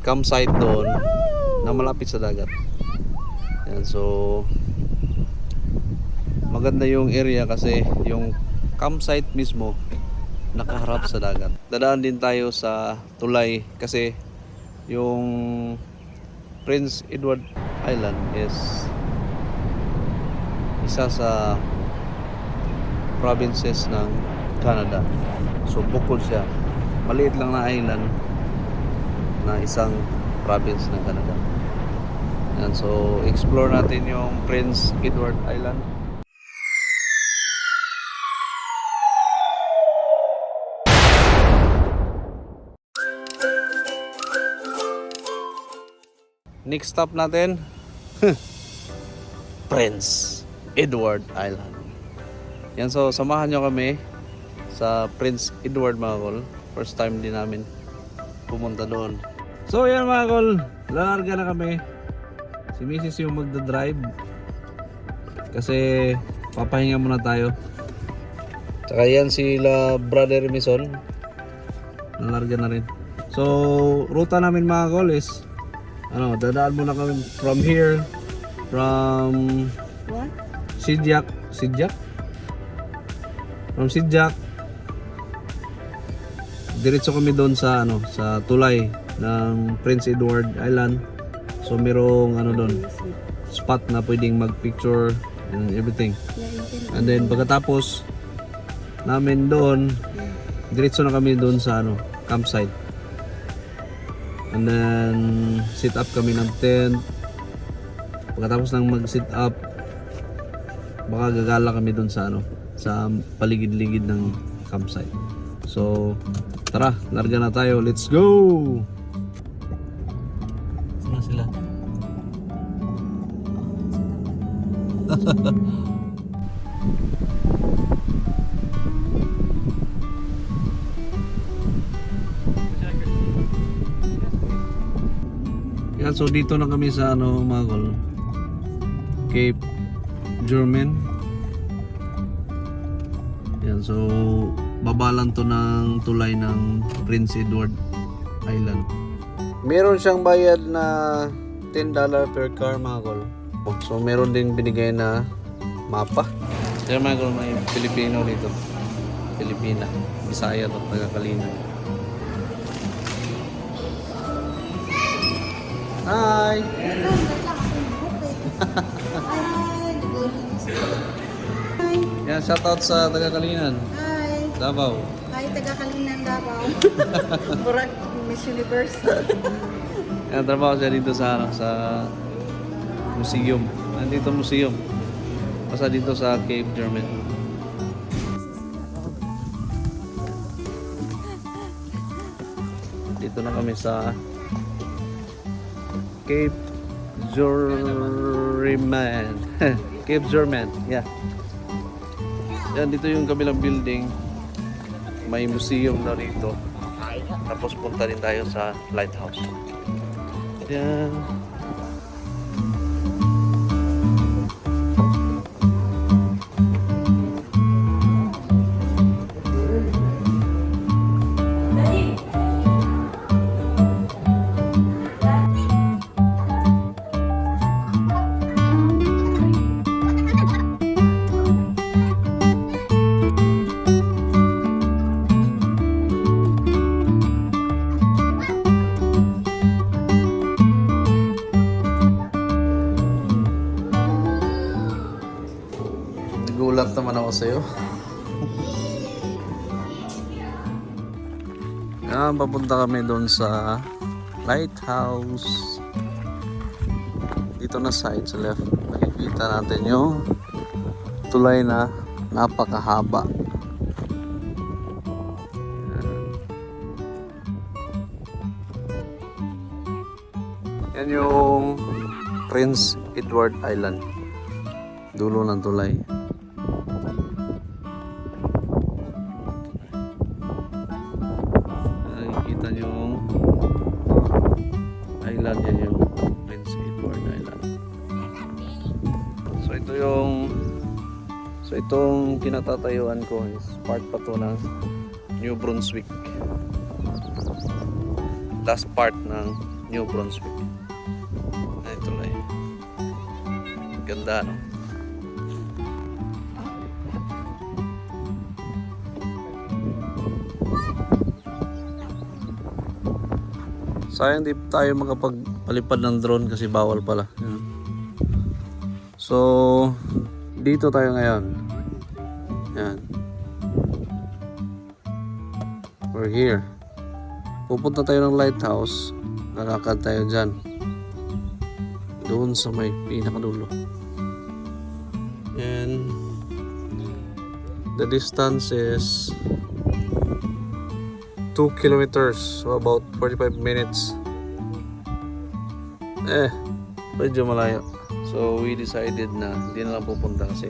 campsite doon na malapit sa dagat. Yan, so maganda yung area kasi yung campsite mismo nakaharap sa dagat. Dadaan din tayo sa tulay kasi yung Prince Edward Island is isa sa provinces ng Canada. So bukod siya, maliit lang na island na isang province ng Canada. Yan, so explore natin yung Prince Edward Island. Next stop natin, Prince Edward Island. Yan, so samahan nyo kami sa Prince Edward mga kol. First time din namin pumunta doon. So yan mga kol, larga na kami. Si Mrs. yung magdadrive kasi papahinga muna tayo. Tsaka yan sila Brother Mison, larga na rin. So ruta namin mga kol is dadaan muna kami from here, from What? Sidjak. From Sidjak diretso kami doon sa sa tulay ng Prince Edward Island. So merong doon spot na pwedeng mag-picture and everything. And then pagkatapos namin doon, diretso na kami doon sa campsite. And then sit up kami ng tent. Pagkatapos ng mag-sit up, baka gagala kami doon sa sa paligid-ligid ng campsite. So tara, larga na tayo. Let's go! Saan sila? Yan, so dito na kami sa mga kol, Cape Jorman. Yan, so baba lang to ng tulay ng Prince Edward Island. Meron siyang bayad na $10 per car mga kol. So meron din binigay na mapa. Kaya mga kol, may Pilipino dito. Pilipina, Bisaya at taga-Kalinan. Hi! Yan, shoutout sa taga-Kalinan. Hi! Davao. Hi, taga-Kalinan Davao. Murag Miss Universe. Yan, trabaho siya dito sa museum. Nandito museum. Basta dito sa Cape Jorman. Dito na kami sa Cape Jorman. Cape Jorman, yeah. Yan, dito yung kabilang building. May museum na rito. Tapos punta din tayo sa lighthouse. Yan. Nagulat naman ako sa'yo. Yan, papunta kami doon sa lighthouse. Dito na side sa left. Makikita natin yung tulay na napakahaba. Yan yung Prince Edward Island. Dulo ng tulay. Nakikita nyo yung island, yan yung Prince Edward Island. So itong kinatatayuan ko is part pa to ng New Brunswick. Last part ng New Brunswick. Ay, tulay. Ganda, no? Sayang di tayo makapagpalipad ng drone kasi bawal pala. Yan. So, dito tayo ngayon. Yan. We're here. Pupunta tayo ng lighthouse. Lalakad tayo dyan. Doon sa may pinakadulo. And the distance is 2 kilometers, so about 45 minutes. Medyo malayo. So we decided na hindi na lang pupunta kasi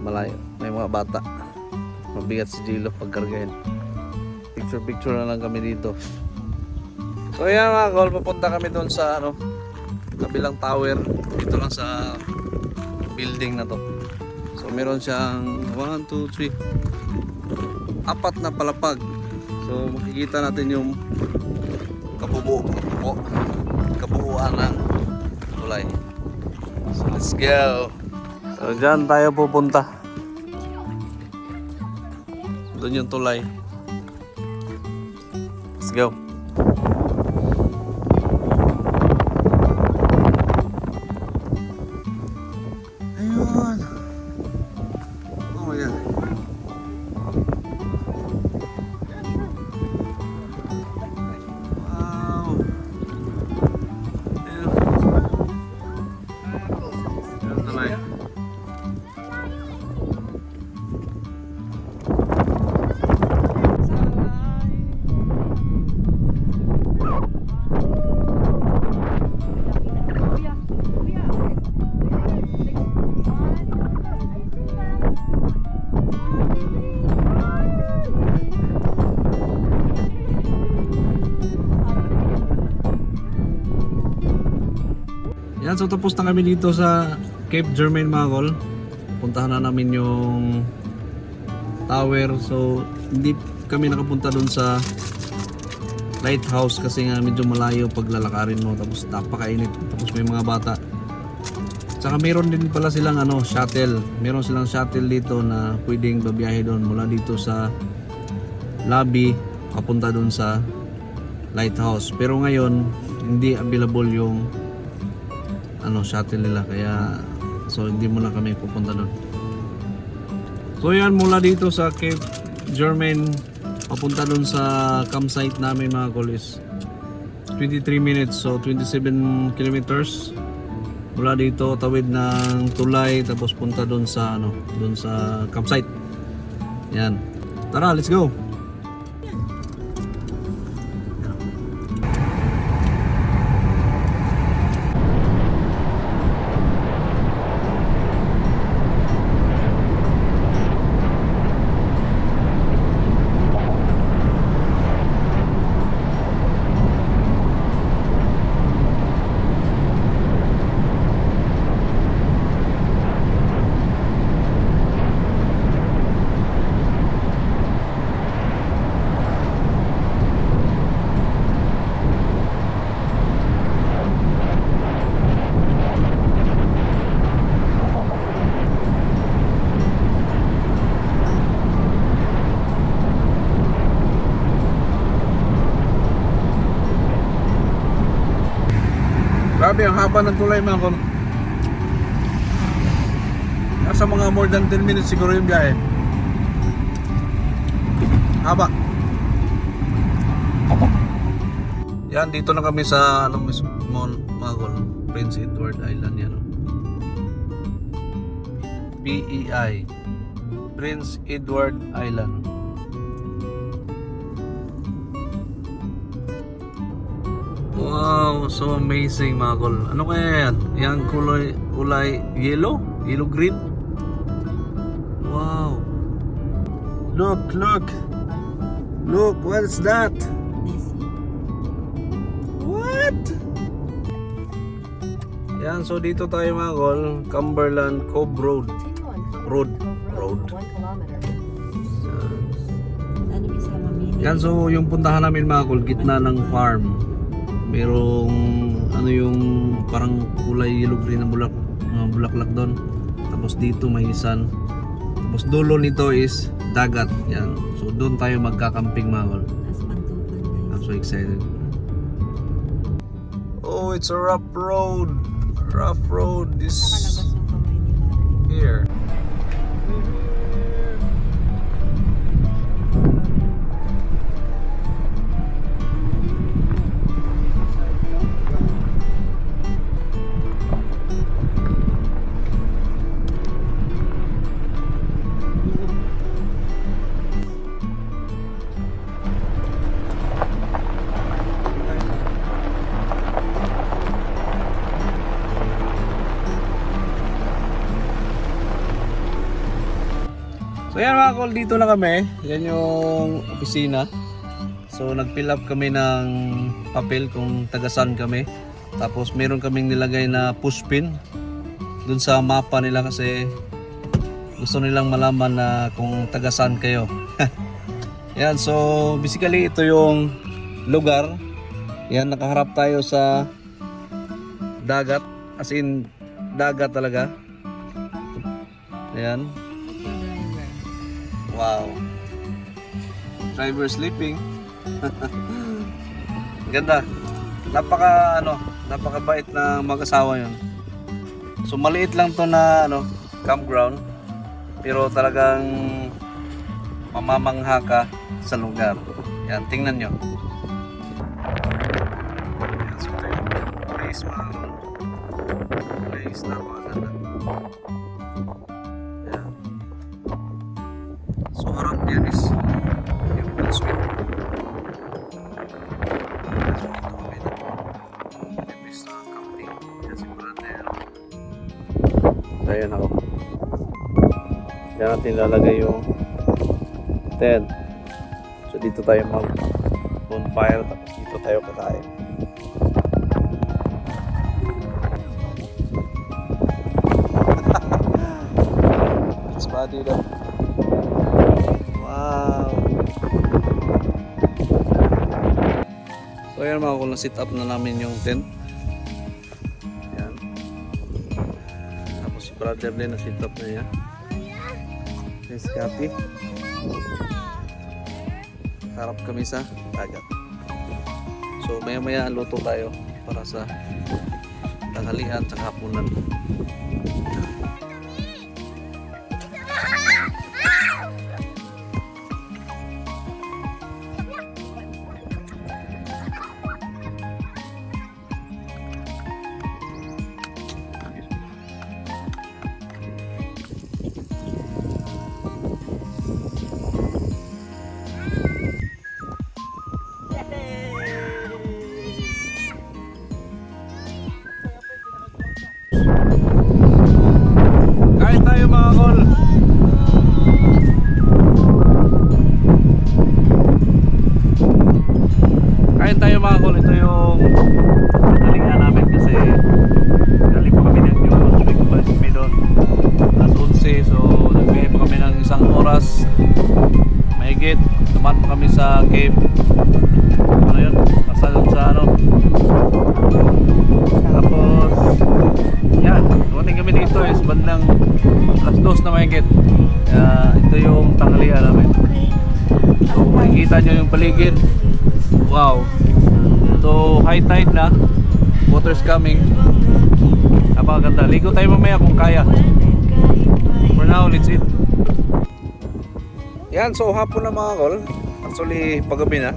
malayo. May mga bata. Mabigat si Gilo pagkargahin. Picture na lang kami dito. So yan mga kol, pupunta kami doon sa kabilang tower. Dito lang sa building na to. So meron siyang 1, 2, 3 4 na palapag. So makikita natin yung kabuuan ng tulay. So let's go. So dyan tayo pupunta. Doon yung tulay. Let's go. Ayun. Oh my God. Yan, so tapos na kami dito sa Cape Germain mga kol. Puntahan na namin yung tower. So hindi kami nakapunta dun sa lighthouse kasi nga medyo malayo pag lalakarin mo. Tapos napakainit. Tapos may mga bata. Tsaka meron din pala silang shuttle. Meron silang shuttle dito na pwedeng babiyahe doon mula dito sa lobby papunta dun sa lighthouse. Pero ngayon hindi available yung shuttle nila, kaya so hindi muna kami pupunta doon. So yan, mula dito sa Cape Germain papunta doon sa campsite namin mga kol is 23 minutes, so 27 kilometers. Mula dito tawid ng tulay tapos punta doon sa doon sa campsite. Yan. Tara, let's go. Grabe ang haba ng tulay mga kol. Nasa mga more than 10 minutes siguro yung biyahe. Haba. Yan, dito na kami sa mismo mga kol, Prince Edward Island yan. PEI, Prince Edward Island. Wow, so amazing mga kol. Ano kaya yan? Yang kulay yellow? Yellow green? Wow. Look, what's that? What? Yan, so dito tayo mga kol, Cumberland Cove Road. Road. Yan, so yung puntahan namin mga kol, gitna ng farm. Merong ano yung parang kulay yellow green na bulaklak doon. Tapos dito may sun. Tapos dulo nito is dagat. Yan. So doon tayo magkakamping mga kol. I'm so excited. Oh, it's a rough road. Rough road. This here. So yan mga kol, dito na kami. Yan yung opisina. So nag-fill up kami ng papel kung taga-saan kami. Tapos meron kaming nilagay na pushpin dun sa mapa nila kasi gusto nilang malaman na kung taga-saan kayo. Yan, so basically ito yung lugar. Yan, nakaharap tayo sa dagat. As in, dagat talaga. Yan. Wow. Driver sleeping. Ganda. Napakabait na mag-asawa 'yon. So maliit lang 'to na campground. Pero talagang mamamangha ka sa lugar. Yan, tingnan nyo. Yan, so ito yung place na maganda. Yan. So harap niyan is yung pool suite. So dito kami na. Yung place na camping. Yan si brother. So ayan ako. Diyan natin lalagay yung tent. So dito tayo mag bonfire tapos dito tayo kakain. It's body daw. Wow. So ayan mga kung na-sit up na namin yung tent. Ayan. Tapos si brother din na-sit up na niya. Yes, Kapi. Harap kami sa dagat. So maya-maya luto tayo para sa tanghalian at hapunan. Kain tayo mga kol. Kain tayo mga kol. Ito yung pagalingan namin kasi galing pa kami ng New Brunswick. Balik kami doon alas 11. So nagbigay pa kami ng isang oras mahigit. Tumat pa kami sa cave. Ano yun? Pasalon sa tapos yan, dumating kami dito is bandang alas 2 na mahigit. Ito yung tanghalian namin. So makikita nyo yung paligid. Wow. So high tide na, water's coming. Napakaganda. Ligo tayo mamaya kung kaya. For now, let's eat. Yan, so hapon na mga kol. Actually paggabi na.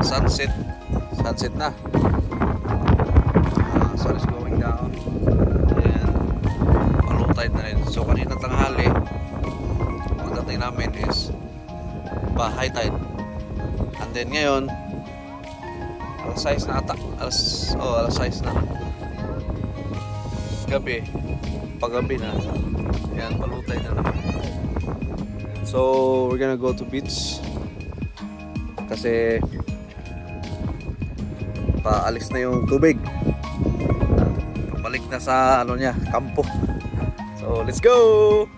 Sunset na. Sun is going down. And low tide na rin. So kanina tanghali, pagdating namin is high tide. And then ngayon alas 6 na ata. Alas 6 na. Gabi. Paggabi na. Yan, low tide na naman. So we're gonna go to beach kasi paalis na yung tubig. Balik na sa niya, kampo. So let's go.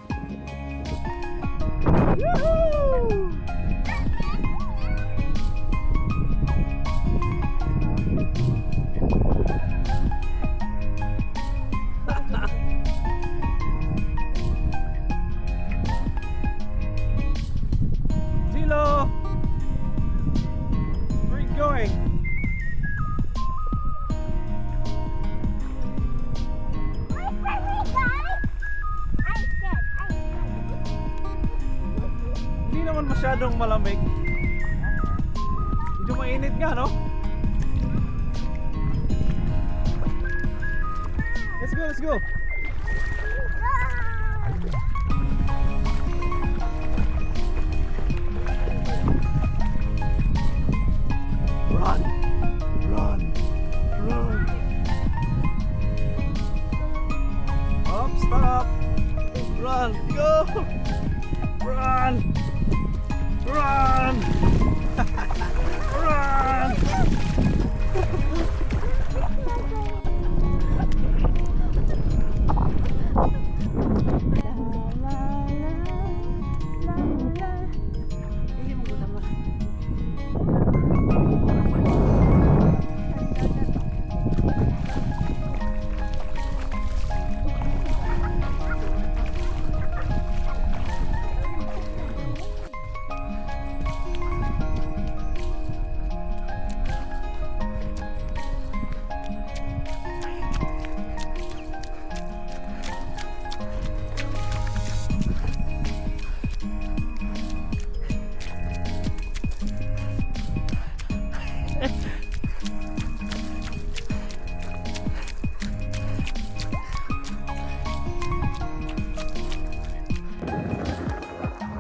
masyadong malamig. Medyo mainit nga, no? Let's go, let's go. Run, run, run. Up, stop. Run, go. Run, run, run.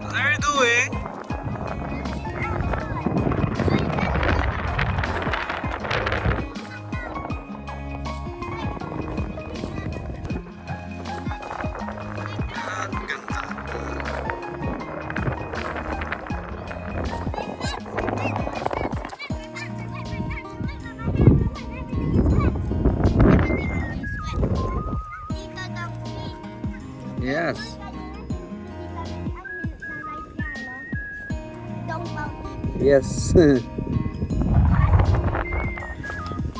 What are you doing? Ang ganda. Yes. Yes.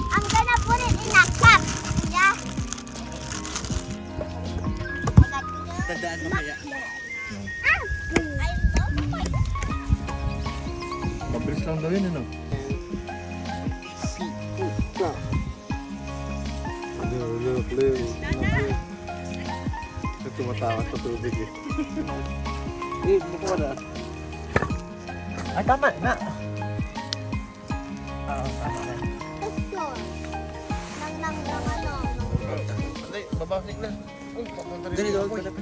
I'm gonna put it in a cup. Yeah. Tandaan mo kaya. Mabilis lang daw yun, ano? Look. Tumatawa sa tubig eh. Hindi ko na. Ay, tama na. Let's go. Nang ano. Hindi, babasik na. Papunta rin Dali ako. doon.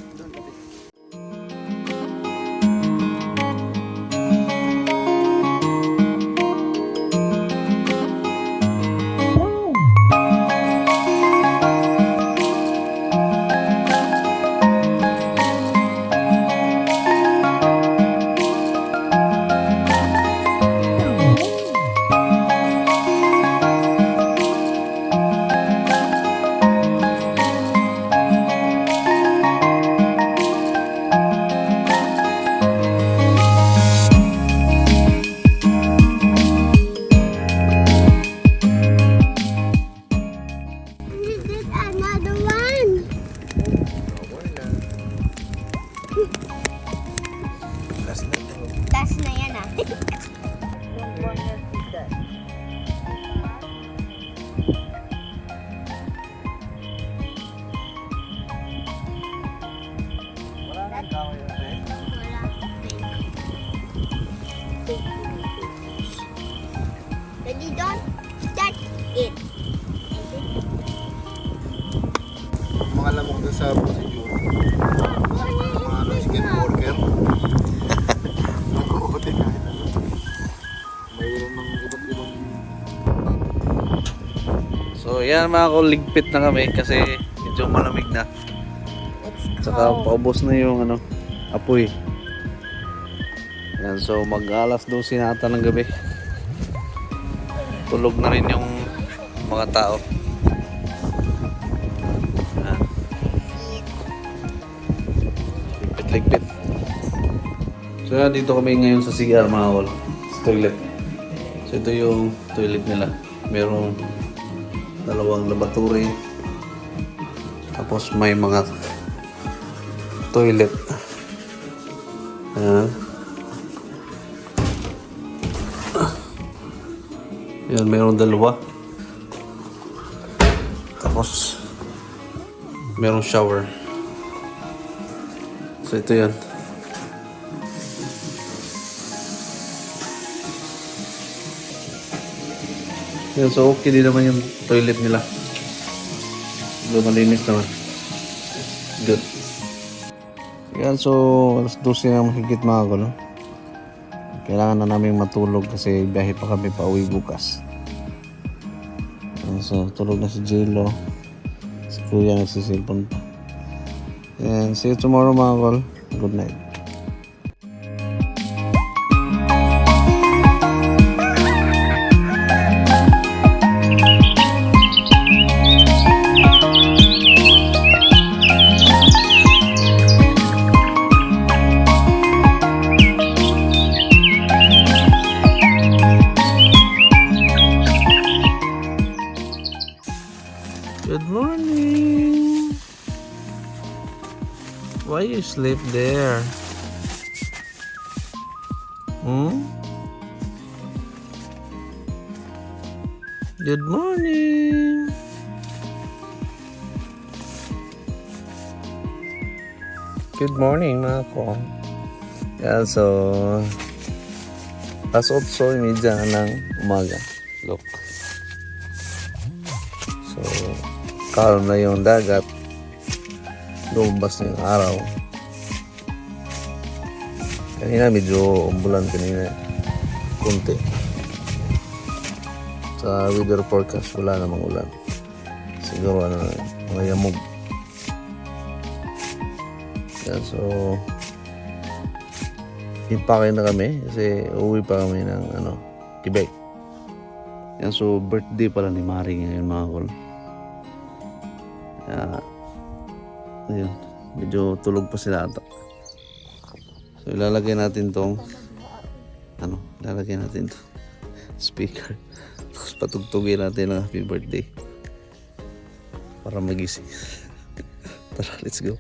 This is another one. Last na yan ah. Wala nang kahoy yun, eh. Ready, Don? Start it. Mga lamok doon sa procedure. Mga ano, skateboarder. Nag-uote kahit ano. Mayroon ng iba't ibang... So yan mga ligpit na kami kasi medyo malamig na. Tsaka paubos na yung ano, apoy. Yan, so mag-alas 12 na ata ng gabi. Tulog na rin yung mga tao. Yan. Ligpit. So yan, dito kami ngayon sa CR mga wall. Sa toilet. So ito yung toilet nila. Merong dalawang lavatory. Tapos may mga toilet. Ayan. Yan, mayroong dalawa. Tapos mayroong shower. So ito yan. Yan, so okay din naman yung toilet nila. Malinis naman. Good. Yan, so alas 12 na mahigit mga gulo. Kailangan na namin matulog kasi biyahe pa kami pa uwi bukas. Yan, so tulog na si Jello. Si Kuya nagsisilpon pa. Yan, see you tomorrow mga gulo. Good night. Good morning. Why you sleep there? Good morning. Good morning mga ko. Yan, so alas 8:30 ng umaga. Look. So calm na yung dagat. Lumabas na yung araw. Kanina medyo umulan kanina. Kunti. Sa weather forecast wala namang ulan. Siguro mga yamog. Yan, so impake na kami kasi uuwi pa kami ng Quebec. Yan, so birthday pala ni Mari ngayon mga kol. Ayun, medyo tulog pa sila ata. So ilalagay natin tong ilalagay natin to speaker. Tapos patugtugin natin ang happy birthday para magising. Tara, let's go.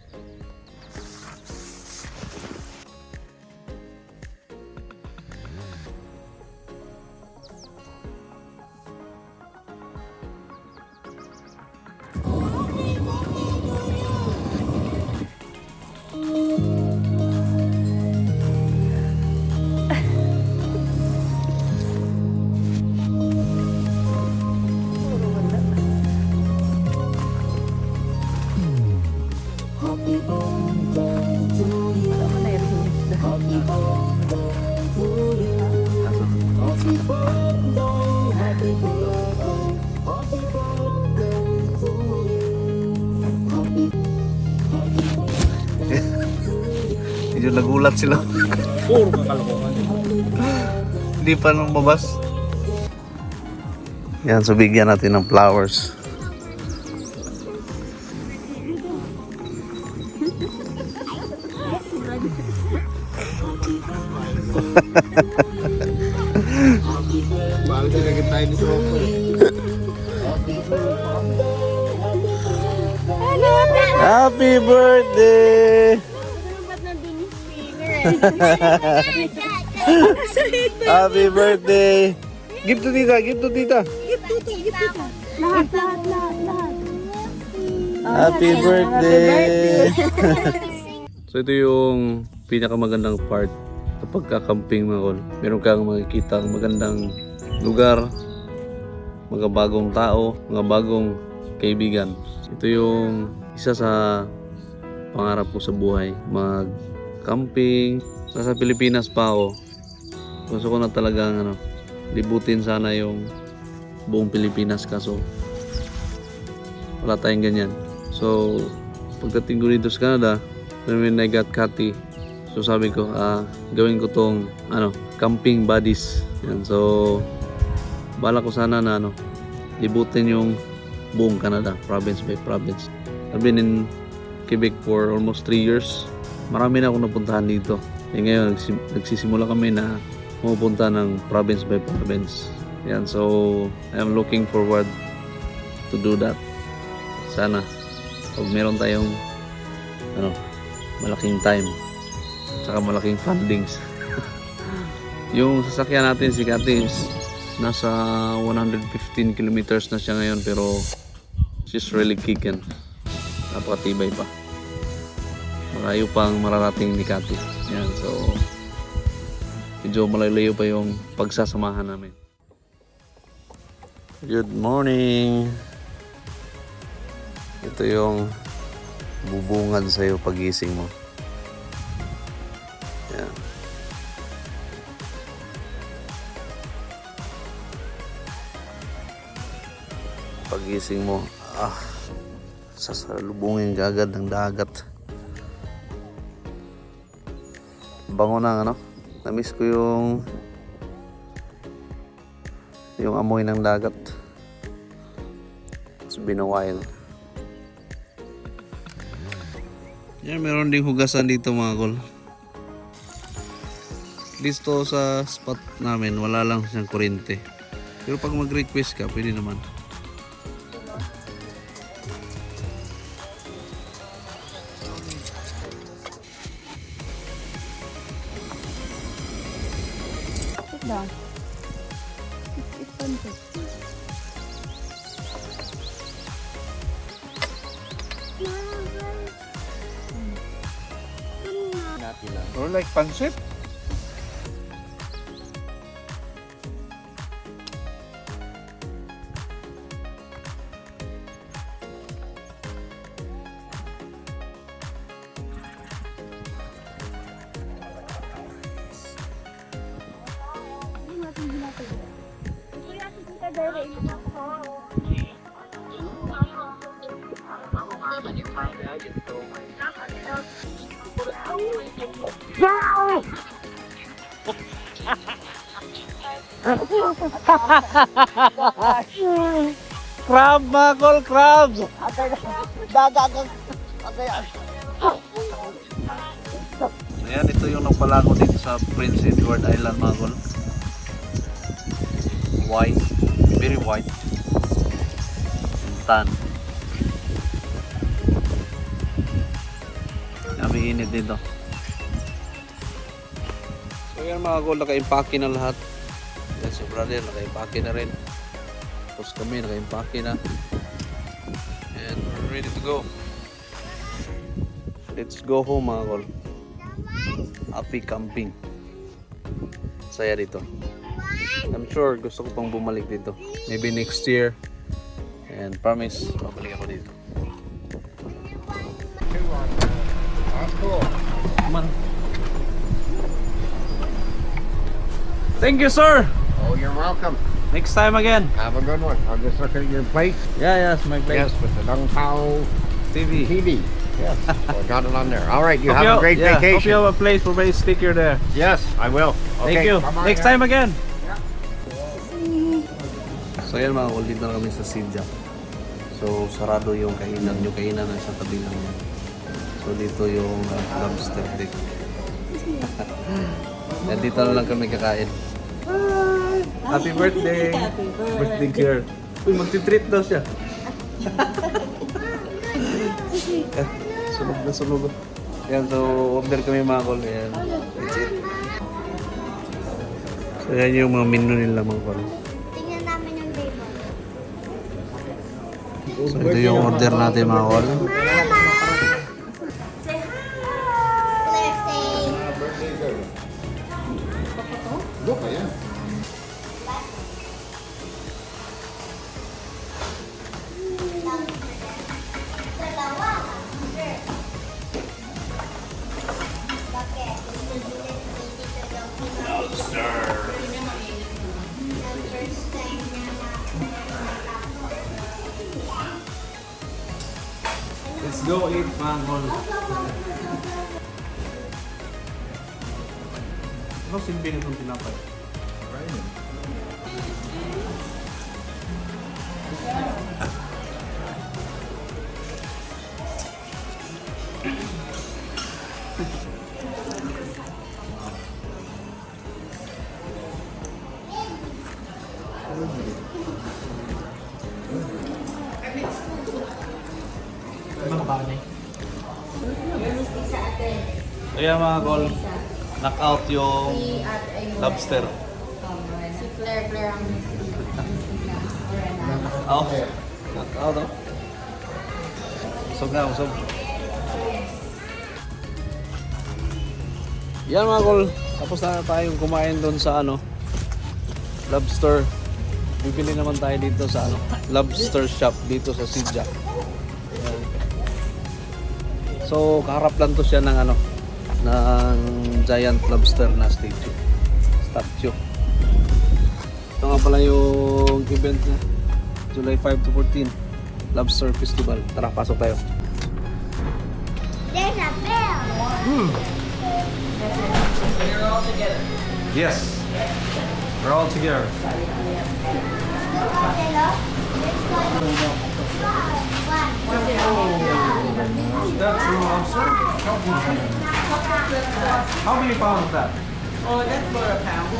Medyo nagulat sila. Puro kakalokohan. Hindi pa nung babas. Yan, so bigyan natin ng flowers. Mahal din agad tayo ni Tropo. Happy birthday! Happy birthday! Give to tita, give to tita. Lahat. Happy birthday! So ito yung pinakamagandang part kapag kakamping mga kol. Meron kang makikita magandang lugar, mga bagong tao, mga bagong kaibigan. Ito yung isa sa pangarap ko sa buhay, mag-camping. Nasa Pilipinas pa ako. Gusto ko na talagang libutin sana yung buong Pilipinas kaso wala tayong ganyan. So pagdating ko dito sa Canada, when I got Cathy, so sabi ko gawin ko tong camping buddies. Yan, so bala ko sana na libutin yung buong Canada, province by province. I've been in Quebec for almost 3 years. Marami na akong napuntahan dito. Ngayon nagsisimula kami na pumunta ng province by province. Yan, so I'm looking forward to do that. Sana pag meron tayong malaking time saka malaking fundings. Yung sasakyan natin si Cathy nasa 115 kilometers na siya ngayon, pero she's really kicking. Napakatibay pa. Malayo pang mararating ni Cathy. Yan, so medyo malayo pa yung pagsasamahan namin. Good morning. Ito yung bubungad sa'yo pagising mo. Yan. Pagising mo, sasalubungin ka agad ng dagat. Bango na ano? Na-miss ko yung amoy ng dagat. It's been a while. Yan, meron ding hugasan dito mga kol. Dito sa spot namin, wala lang siyang kuryente. Pero pag mag-request ka, pwede naman. Sit down. It's fun to. Or like pancit? Crab mga kol, crabs! Ayan, ito yung nagpalago dito sa Prince Edward Island mga kol. White, very white. And tan. Kami init dito. So yan mga kol, naka-impake na lahat. Yan si brother, naka-impake na rin. Tapos kami, naka-impake na. And we're ready to go. Let's go home mga kol. Happy camping. Saya dito. I'm sure gusto ko pang bumalik dito. Maybe next year. And promise, babalik ako dito. That's cool. Come on. Thank you, sir. Oh, you're welcome. Next time again. Have a good one. I'll just look at your plate. Yeah, yes, my place. Yes, with the Dong Pao TV. TV. Yes, so I got it on there. All right, you Hope have a great Hope you vacation. have a place for my sticker there. Yes, I will. Thank Okay, you. bye-bye, Next guys. time again. So yan mga kol, dito na kami sa Sidja. So sarado yung kainan na sa tabi lang yan. So dito yung lobster deck. Yan dito na lang kami kakain. Happy birthday! Happy birthday. Birthday girl. Uy, magti-treat daw siya. Sunog na sunog. Yan, so order kami mga kol. Yan. That's it. So yan yung mga menu nila mga kol. Tingnan namin yung table. So ito yung order natin mga kol. Mama! Say hi! Claire, say. Look, yeah. Dalawa. Bakit? First time na Let's go eat mga kol. Ano silbi nitong tinapay? Ayan mga kol, knock out yung lobster. Si Claire ang Oh, knock out oh. Usog na, usog. Yan mga kol, tapos na tayong kumain doon sa lobster. bibili naman tayo dito sa ano, lobster shop dito sa Sidja. Ayan. So, kaharap lang to siya ng ano, ng giant lobster na statue. Ito nga pala yung event na July 5 to 14 Lobster Festival. Tara, pasok tayo. There's a bell. Yes. We're all together. That's real lobster? How many pounds is that? Oh, that's for a pound.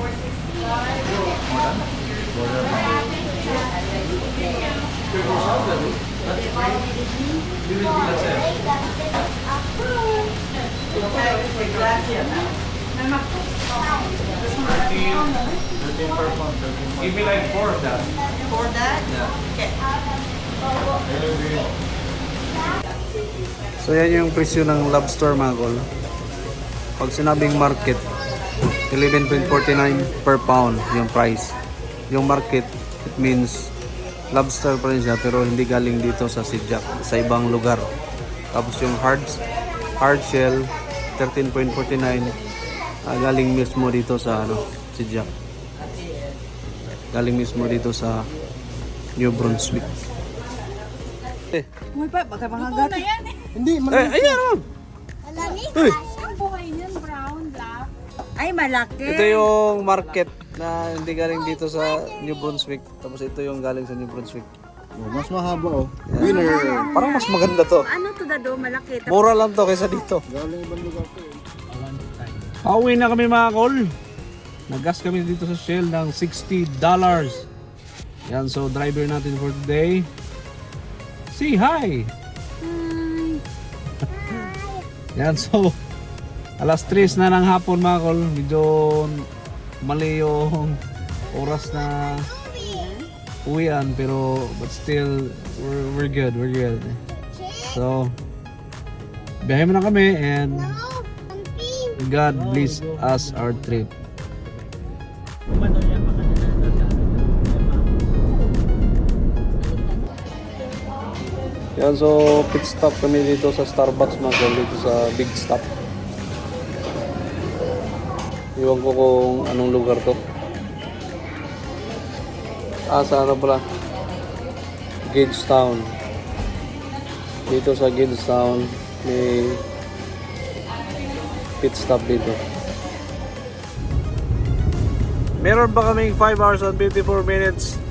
Exactly a pound. Give me like 4 of that. For that? Okay. So yan yung presyo ng lobster mga kol. Pag sinabing market, 11.49 per pound yung price. Yung market, it means lobster pa rin siya pero hindi galing dito sa Sidja, sa ibang lugar. Tapos yung hard shell, 13.49 galing mismo dito sa ano, Sidja. Galing mismo dito sa New Brunswick. Uy pa, baka mahagat. Ayan! Malamig Uy! ka. Ay, malaki. Ito yung market na hindi galing dito sa New Brunswick. Tapos ito yung galing sa New Brunswick. Mas mahaba oh. Winner! Parang mas maganda to. Ano to dado? Malaki. Mura lang to kaysa dito. Galing ibang lugar to eh. Pauwi na kami mga kol. Nag-gas kami dito sa Shell ng $60. Yan, so driver natin for today. Say hi! Yan, so alas 3 na ng hapon mga kol. Medyo mali yung oras na uwian pero but still we're good. So biyahe mo na kami and God bless us our trip. Yan, so pit stop kami dito sa Starbucks mga kol, dito sa Big Stop. Iwan ko kung anong lugar to. Sa ano pala? Gagetown. Dito sa Gagetown may pit stop dito. Meron ba kaming 5 hours and 54 minutes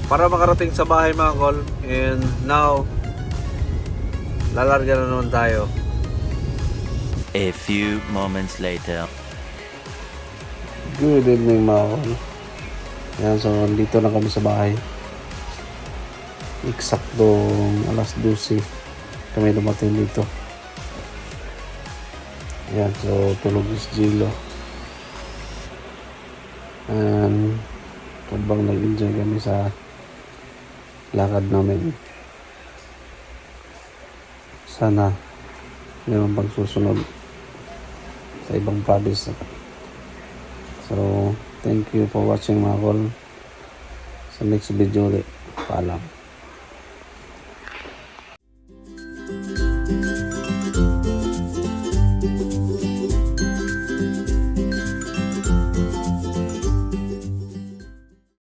para makarating sa bahay mga kol. And now lalarga na naman tayo. A few moments later. Good evening mga kol. Yan, so dito na kami sa bahay. Eksaktong alas 12 kami dumating dito. Yan, so tulog si Gilo. And habang nag-enjoy kami sa lakad namin. Sana mayroon pang susunod sa ibang province. So thank you for watching mga kol. Sa next video ulit. Paalam.